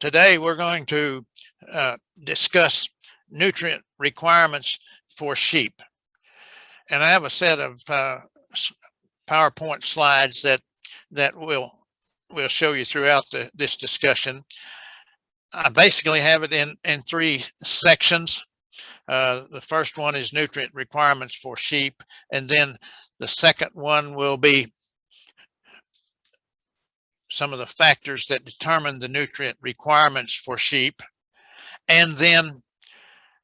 Today we're going to discuss nutrient requirements for sheep. And I have a set of PowerPoint slides that will show you throughout this discussion. I basically have it in three sections. The first one is nutrient requirements for sheep, and then the second one will be some of the factors that determine the nutrient requirements for sheep, and then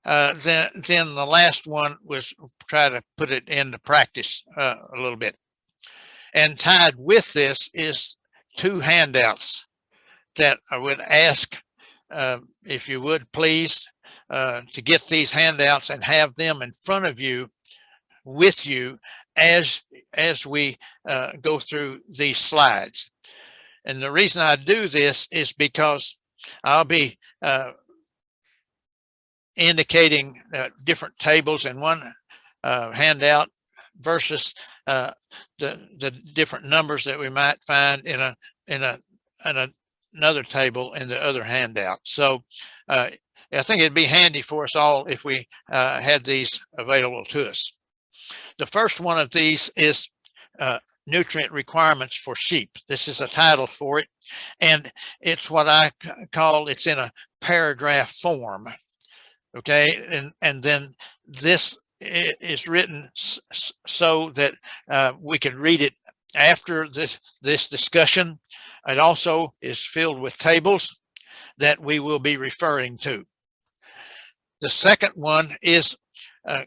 the last one was try to put it into practice a little bit. And tied with this is two handouts that I would ask if you would please to get these handouts and have them in front of you with you as we go through these slides. And the reason I do this is because I'll be indicating different tables in one handout versus the different numbers that we might find in another table in the other handout. So I think it'd be handy for us all if we had these available to us. The first one of these is nutrient requirements for sheep. This is a title for it, and it's what I call, it's in a paragraph form. Okay, and then this is written so that we can read it after this discussion. It also is filled with tables that we will be referring to. The second one is a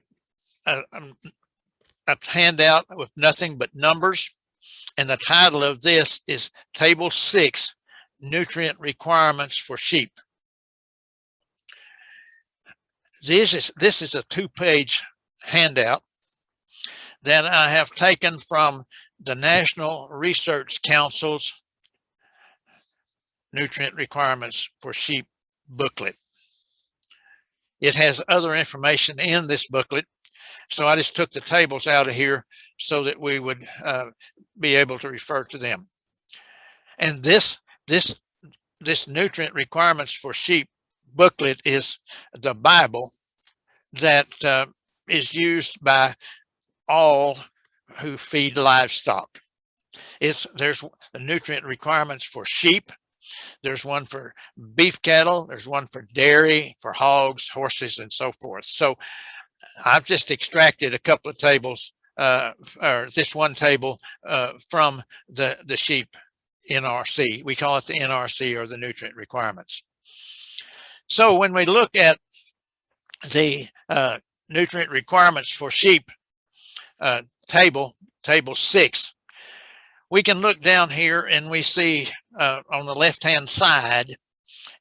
handout with nothing but numbers, and the title of this is Table 6, Nutrient Requirements for Sheep. This is a two-page handout that I have taken from the National Research Council's Nutrient Requirements for Sheep booklet. It has other information in this booklet, so I just took the tables out of here so that we would be able to refer to them. And this Nutrient Requirements for Sheep booklet is the Bible that is used by all who feed livestock. There's the nutrient requirements for sheep. There's one for beef cattle. There's one for dairy, for hogs, horses, and so forth. So I've just extracted a couple of tables, or this one table from the sheep NRC. We call it the NRC, or the nutrient requirements. So when we look at the nutrient requirements for sheep table 6, we can look down here and we see on the left hand side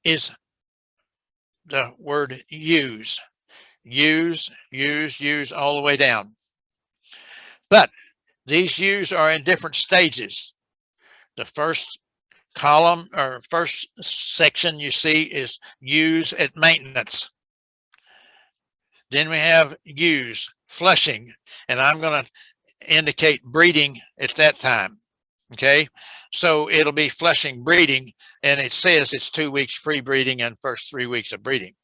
is the word use all the way down. But these use are in different stages. The first column or first section you see is use at maintenance. Then we have use, flushing, and I'm going to indicate breeding at that time. Okay, so it'll be flushing, breeding, and it says it's 2 weeks pre-breeding and first 3 weeks of breeding.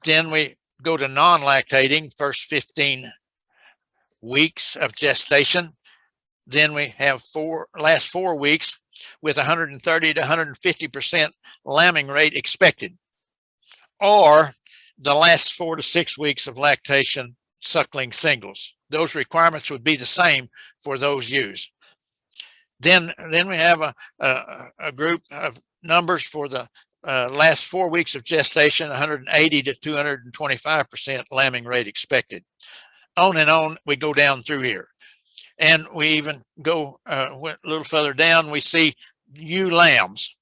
Then we go to non-lactating, first 15 weeks of gestation. Then we have last 4 weeks with 130 to 150% lambing rate expected, or the last 4 to 6 weeks of lactation suckling singles. Those requirements would be the same for those ewes. Then we have a group of numbers for the last 4 weeks of gestation, 180 to 225% lambing rate expected. On and on we go down through here. And we even go a little further down, we see ewe lambs.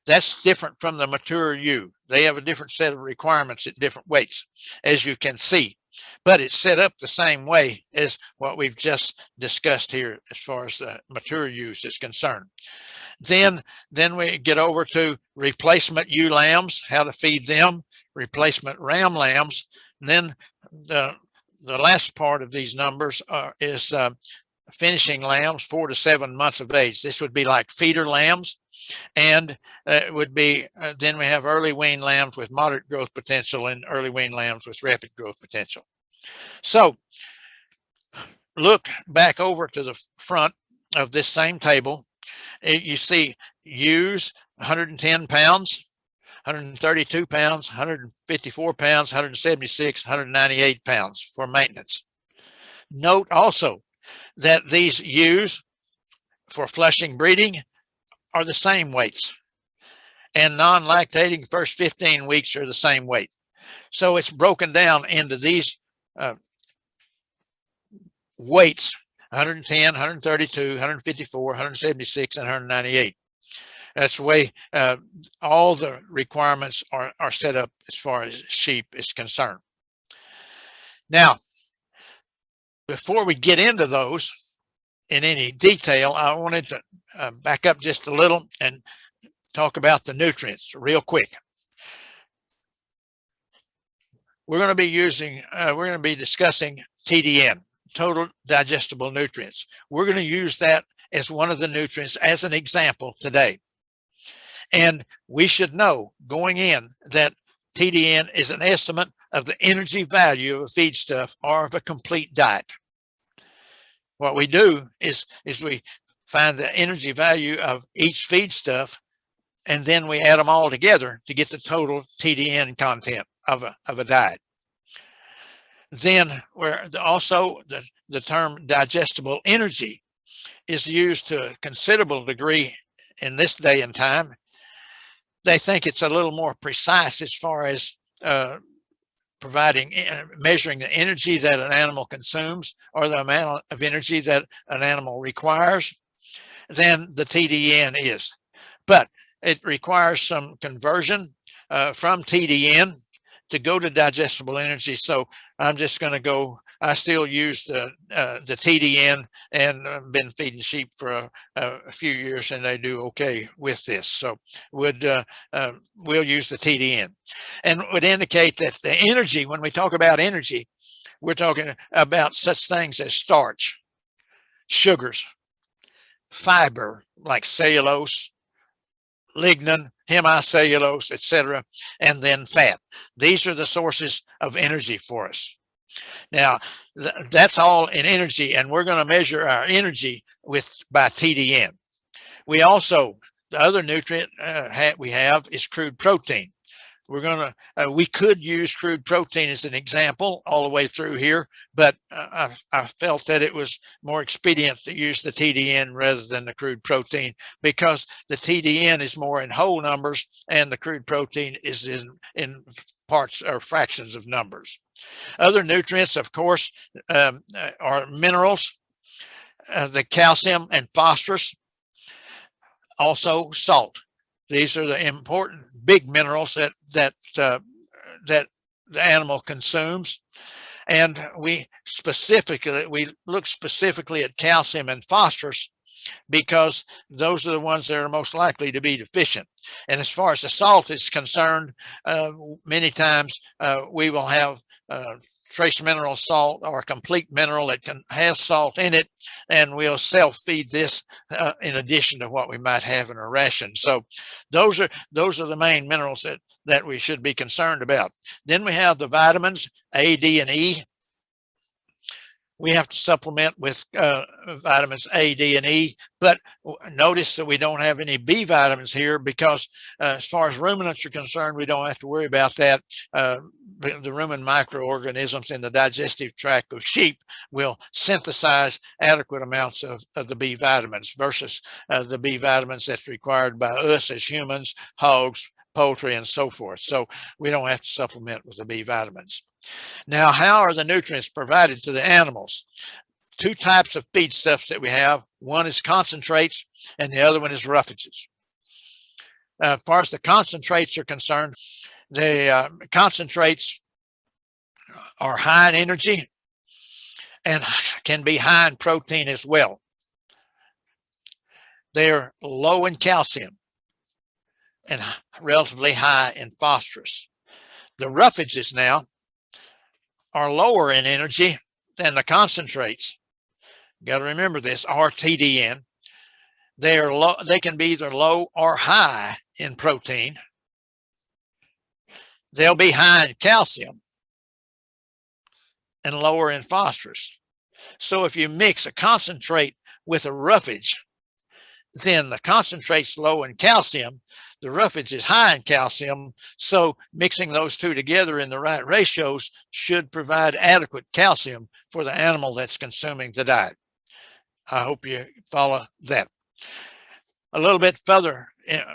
That's different from the mature ewe. They have a different set of requirements at different weights, as you can see. But it's set up the same way as what we've just discussed here as far as the mature ewes is concerned. Then we get over to replacement ewe lambs, how to feed them, replacement ram lambs. And then the last part of these numbers is finishing lambs 4 to 7 months of age. This would be like feeder lambs, and it would be then we have early wean lambs with moderate growth potential and early wean lambs with rapid growth potential. So look back over to the front of this same table. You see ewes 110 pounds, 132 pounds, 154 pounds, 176, 198 pounds for maintenance. Note also that these ewes for flushing breeding are the same weights, and non-lactating first 15 weeks are the same weight. So it's broken down into these weights: 110, 132, 154, 176, and 198. That's the way all the requirements are set up as far as sheep is concerned. Now, before we get into those in any detail, I wanted to back up just a little and talk about the nutrients real quick. We're going to be discussing TDN, total digestible nutrients. We're going to use that as one of the nutrients as an example today. And we should know going in that TDN is an estimate of the energy value of a feedstuff or of a complete diet. What we do is we find the energy value of each feedstuff, and then we add them all together to get the total TDN content of a diet. Then we're also the term digestible energy is used to a considerable degree in this day and time. They think it's a little more precise as far as measuring the energy that an animal consumes or the amount of energy that an animal requires than the TDN is. But it requires some conversion from TDN to go to digestible energy. So I'm just going to go, I still use the TDN, and I've been feeding sheep for a few years and they do okay with this. So we'll use the TDN, and would indicate that the energy, when we talk about energy, we're talking about such things as starch, sugars, fiber like cellulose, lignin, hemicellulose, etc., and then fat. These are the sources of energy for us. Now, that's all in energy, and we're going to measure our energy by TDN. We also, the other nutrient we have is crude protein. We could use crude protein as an example all the way through here, but I felt that it was more expedient to use the TDN rather than the crude protein, because the TDN is more in whole numbers and the crude protein is in parts or fractions of numbers. Other nutrients, of course, are minerals, the calcium and phosphorus, also salt. These are the important big minerals that the animal consumes, and we look specifically at calcium and phosphorus because those are the ones that are most likely to be deficient. And as far as the salt is concerned, many times we will have trace mineral salt or a complete mineral that has salt in it, and we'll self-feed this in addition to what we might have in our ration. So those are the main minerals that we should be concerned about. Then we have the vitamins A, D, and E. We have to supplement with vitamins A, D, and E, but notice that we don't have any B vitamins here because as far as ruminants are concerned, we don't have to worry about that. The rumen microorganisms in the digestive tract of sheep will synthesize adequate amounts of the B vitamins versus the B vitamins that's required by us as humans, hogs, poultry, and so forth. So we don't have to supplement with the B vitamins. Now, how are the nutrients provided to the animals? Two types of feedstuffs that we have. One is concentrates and the other one is roughages. As far as the concentrates are concerned, the concentrates are high in energy and can be high in protein as well. They're low in calcium and relatively high in phosphorus. The roughages now are lower in energy than the concentrates, got to remember this, RTDN. They can be either low or high in protein. They'll be high in calcium and lower in phosphorus. So if you mix a concentrate with a roughage, then the concentrate's low in calcium, the roughage is high in calcium, so mixing those two together in the right ratios should provide adequate calcium for the animal that's consuming the diet. I hope you follow that. A little bit further,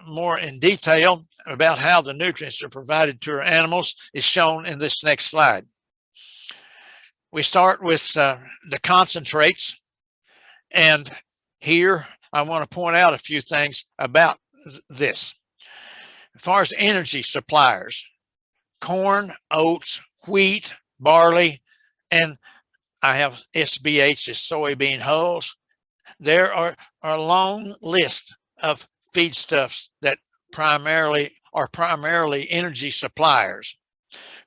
more in detail about how the nutrients are provided to our animals is shown in this next slide. We start with the concentrates, and here I want to point out a few things about this. As far as energy suppliers, corn, oats, wheat, barley, and I have SBH as soybean hulls. There are a long list of feedstuffs that are primarily energy suppliers.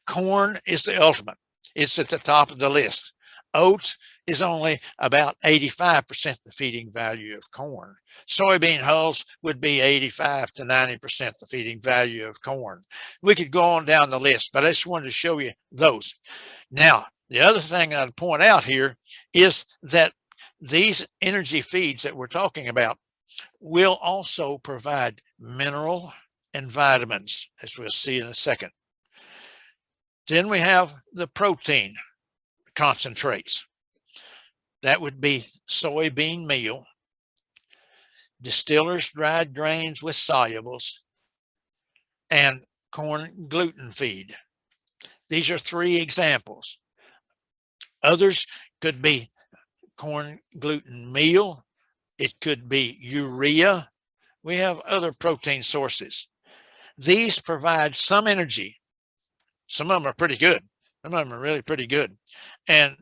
Corn is the ultimate. It's at the top of the list. Oats is only about 85% the feeding value of corn. Soybean hulls would be 85 to 90% the feeding value of corn. We could go on down the list, but I just wanted to show you those. Now, the other thing I'd point out here is that these energy feeds that we're talking about will also provide mineral and vitamins, as we'll see in a second. Then we have the protein concentrates. That would be soybean meal, distillers dried grains with solubles, and corn gluten feed. These are 3 examples. Others could be corn gluten meal. It could be urea. We have other protein sources. These provide some energy. Some of them are pretty good. Some of them are really pretty good. And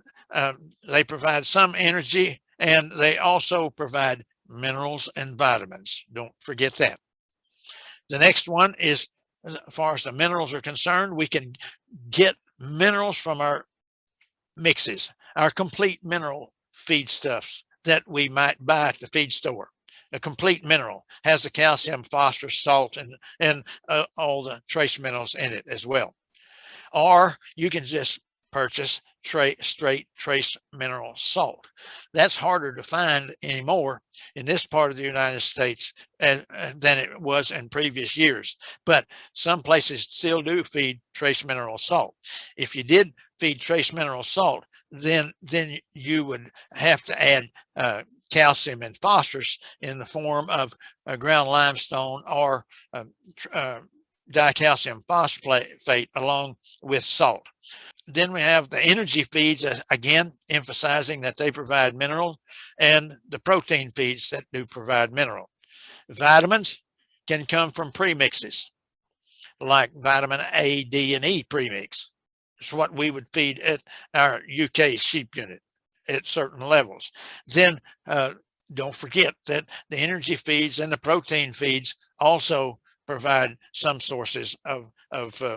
they provide some energy, and they also provide minerals and vitamins. Don't forget that. The next one is, as far as the minerals are concerned, we can get minerals from our mixes, our complete mineral feedstuffs that we might buy at the feed store. A complete mineral has the calcium, phosphorus, salt, and all the trace minerals in it as well. Or you can just purchase straight trace mineral salt. That's harder to find anymore in this part of the United States than it was in previous years. But some places still do feed trace mineral salt. If you did feed trace mineral salt, then you would have to add calcium and phosphorus in the form of ground limestone or dicalcium phosphate along with salt. Then we have the energy feeds, again, emphasizing that they provide mineral, and the protein feeds that do provide mineral. Vitamins can come from premixes, like vitamin A, D, and E premix. It's what we would feed at our UK sheep unit at certain levels. Then don't forget that the energy feeds and the protein feeds also provide some sources of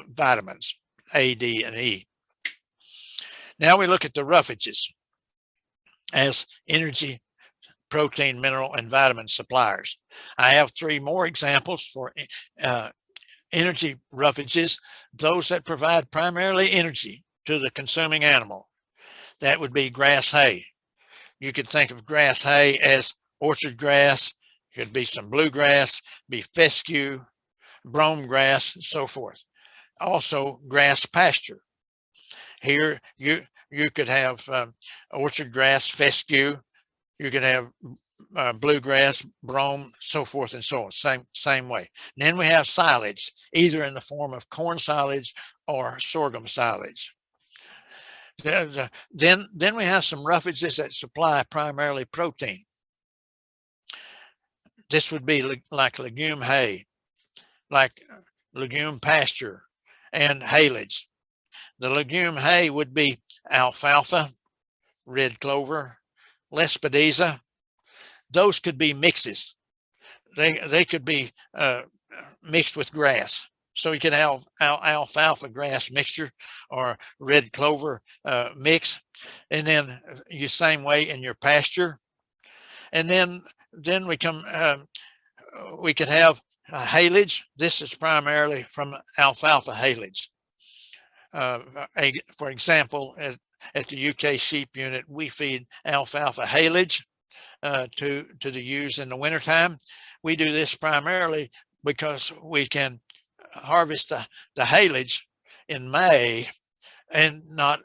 vitamins, A, D, and E. Now we look at the roughages as energy, protein, mineral, and vitamin suppliers. I have 3 more examples for energy roughages, those that provide primarily energy to the consuming animal. That would be grass hay. You could think of grass hay as orchard grass, could be some bluegrass, be fescue, brome grass, and so forth. Also grass pasture. Here you could have orchard grass, fescue. You could have bluegrass, brome, so forth and so on. Same way. And then we have silage, either in the form of corn silage or sorghum silage. Then we have some roughages that supply primarily protein. This would be like legume hay, like legume pasture, and haylage. The legume hay would be alfalfa, red clover, lespedeza. Those could be mixes. They could be mixed with grass. So you can have alfalfa grass mixture or red clover mix. And then you same way in your pasture. And then we could have haylage. This is primarily from alfalfa haylage. For example, at the UK sheep unit, we feed alfalfa haylage to the ewes in the wintertime. We do this primarily because we can harvest the haylage in May and not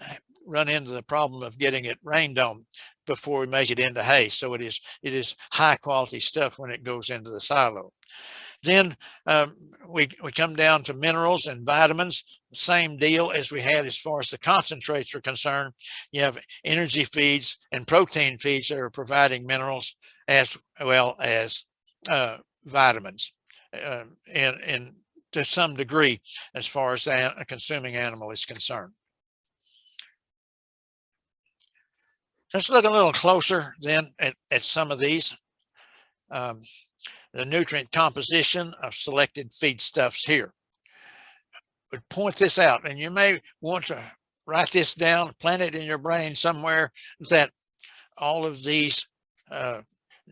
run into the problem of getting it rained on before we make it into hay. So it is high quality stuff when it goes into the silo. Then we come down to minerals and vitamins. Same deal as we had as far as the concentrates are concerned. You have energy feeds and protein feeds that are providing minerals as well as vitamins, and to some degree as far as a consuming animal is concerned. Let's look a little closer then at some of these. The nutrient composition of selected feedstuffs here. Would point this out, and you may want to write this down, plant it in your brain somewhere, that all of these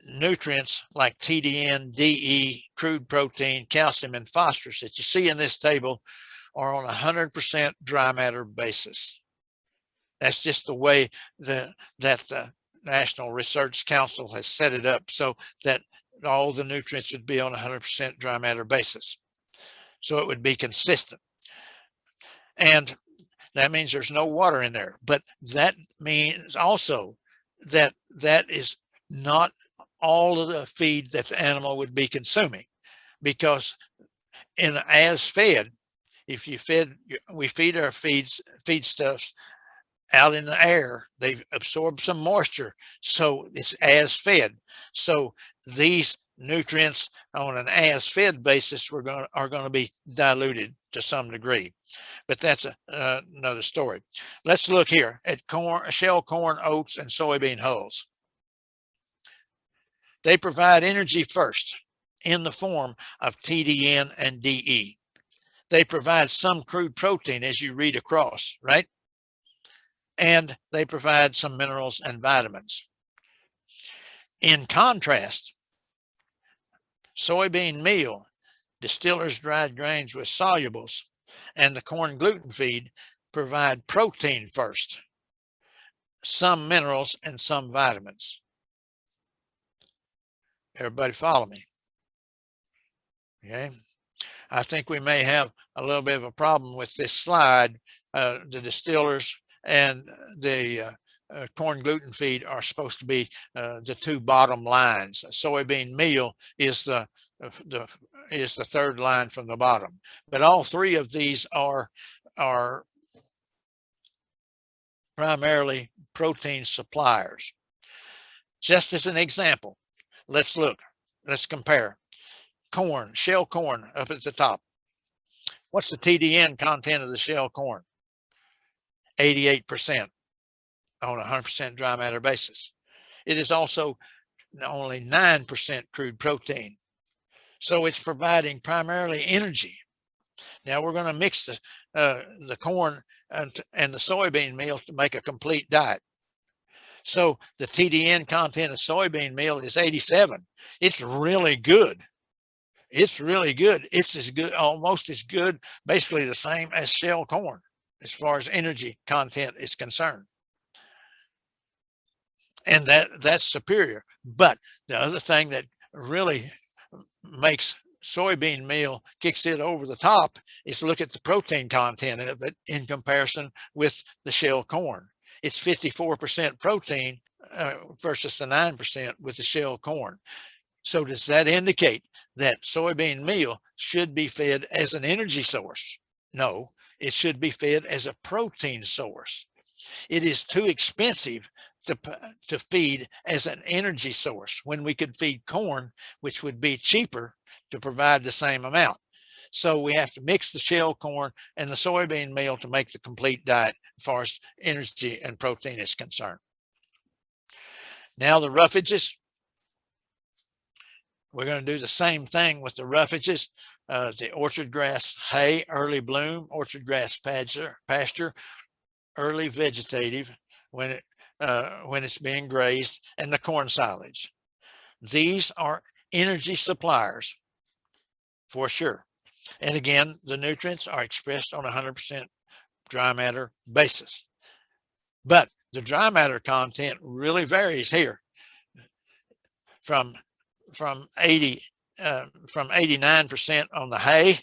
nutrients like TDN, DE, crude protein, calcium, and phosphorus that you see in this table are on a 100% dry matter basis. That's just the way that the National Research Council has set it up, so that all the nutrients would be on a 100% dry matter basis. So it would be consistent. And that means there's no water in there. But that means also that that is not all of the feed that the animal would be consuming, because as fed, if we feed our feedstuffs out in the air, they've absorbed some moisture, so it's as fed. So these nutrients on an as fed basis are going to be diluted to some degree, but that's another story. Let's look here at shell corn, oats, and soybean hulls. They provide energy first in the form of TDN and DE. They provide some crude protein as you read across, right? And they provide some minerals and vitamins. In contrast, soybean meal, distillers' dried grains with solubles, and the corn gluten feed provide protein first, some minerals, and some vitamins. Everybody follow me? Okay. I think we may have a little bit of a problem with this slide. The distillers and the corn gluten feed are supposed to be the two bottom lines. Soybean meal is the third line from the bottom, but all three of these are primarily protein suppliers. Just as an example, let's compare corn, shell corn up at the top. What's the TDN content of the shell corn? 88% on a 100% dry matter basis. It is also only 9% crude protein. So it's providing primarily energy. Now we're going to mix the corn and the soybean meal to make a complete diet. So the TDN content of soybean meal is 87. It's really good. It's really good. It's as good, almost as good, basically the same as shell corn as far as energy content is concerned. And that's superior. But the other thing that really makes soybean meal, kicks it over the top, is look at the protein content of it in comparison with the shell corn. It's 54% protein versus the 9% with the shell corn. So does that indicate that soybean meal should be fed as an energy source? No, it should be fed as a protein source. It is too expensive to feed as an energy source when we could feed corn, which would be cheaper to provide the same amount. So we have to mix the shell corn and the soybean meal to make the complete diet as far as energy and protein is concerned. Now the roughages. We're going to do the same thing with the roughages. The orchard grass hay, early bloom, orchard grass pasture, early vegetative, when it's being grazed, and the corn silage. These are energy suppliers for sure. And again, the nutrients are expressed on a 100% dry matter basis. But the dry matter content really varies here from 89% on the hay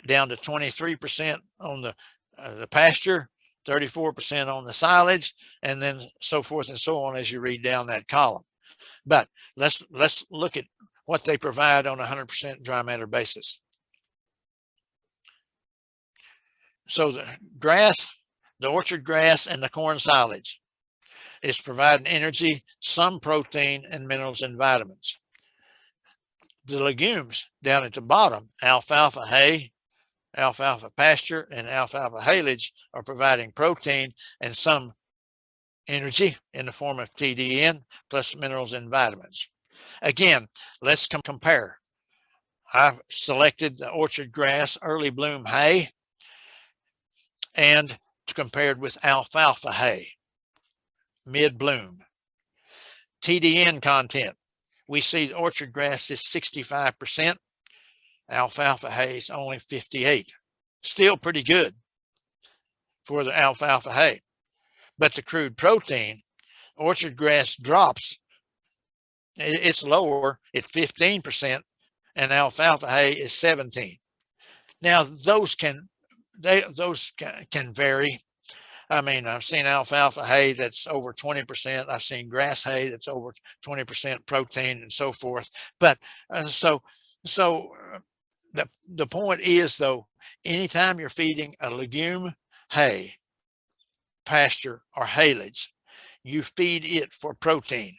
down to 23% on the pasture, 34% on the silage, and then so forth and so on as you read down that column. But let's look at what they provide on a 100% dry matter basis. So the grass, the orchard grass, and the corn silage is providing energy, some protein, and minerals and vitamins. The legumes down at the bottom, alfalfa hay, alfalfa pasture, and alfalfa haylage, are providing protein and some energy in the form of TDN plus minerals and vitamins. Again, let's compare. I've selected the orchard grass early bloom hay and compared with alfalfa hay mid bloom. TDN content, we see the orchard grass is 65%, alfalfa hay is only 58%. Still pretty good for the alfalfa hay. But the crude protein, orchard grass drops. It's lower at 15%, and alfalfa hay is 17%. Now those can vary. I mean, I've seen alfalfa hay that's over 20%. I've seen grass hay that's over 20% protein and so forth. But the point is, though, anytime you're feeding a legume, hay, pasture, or haylage, you feed it for protein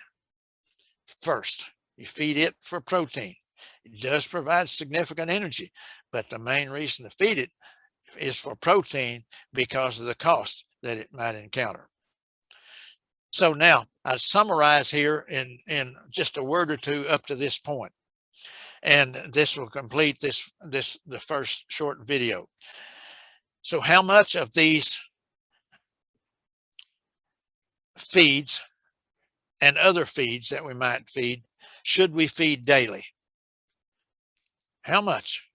first. You feed it for protein. It does provide significant energy, but the main reason to feed it is for protein because of the cost that it might encounter. So now I summarize here in just a word or two up to this point, and this will complete the first short video. So how much of these feeds and other feeds that we might feed should we feed daily? How much?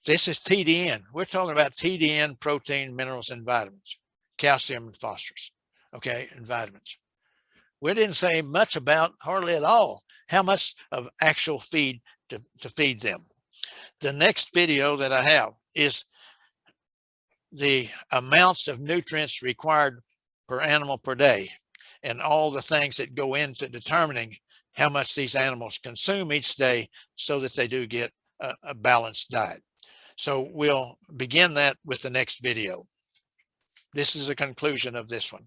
This is TDN. We're talking about TDN, protein, minerals, and vitamins, calcium and phosphorus, okay, and vitamins. We didn't say much about, hardly at all, how much of actual feed to feed them. The next video that I have is the amounts of nutrients required per animal per day and all the things that go into determining how much these animals consume each day so that they do get a balanced diet. So we'll begin that with the next video. This is a conclusion of this one.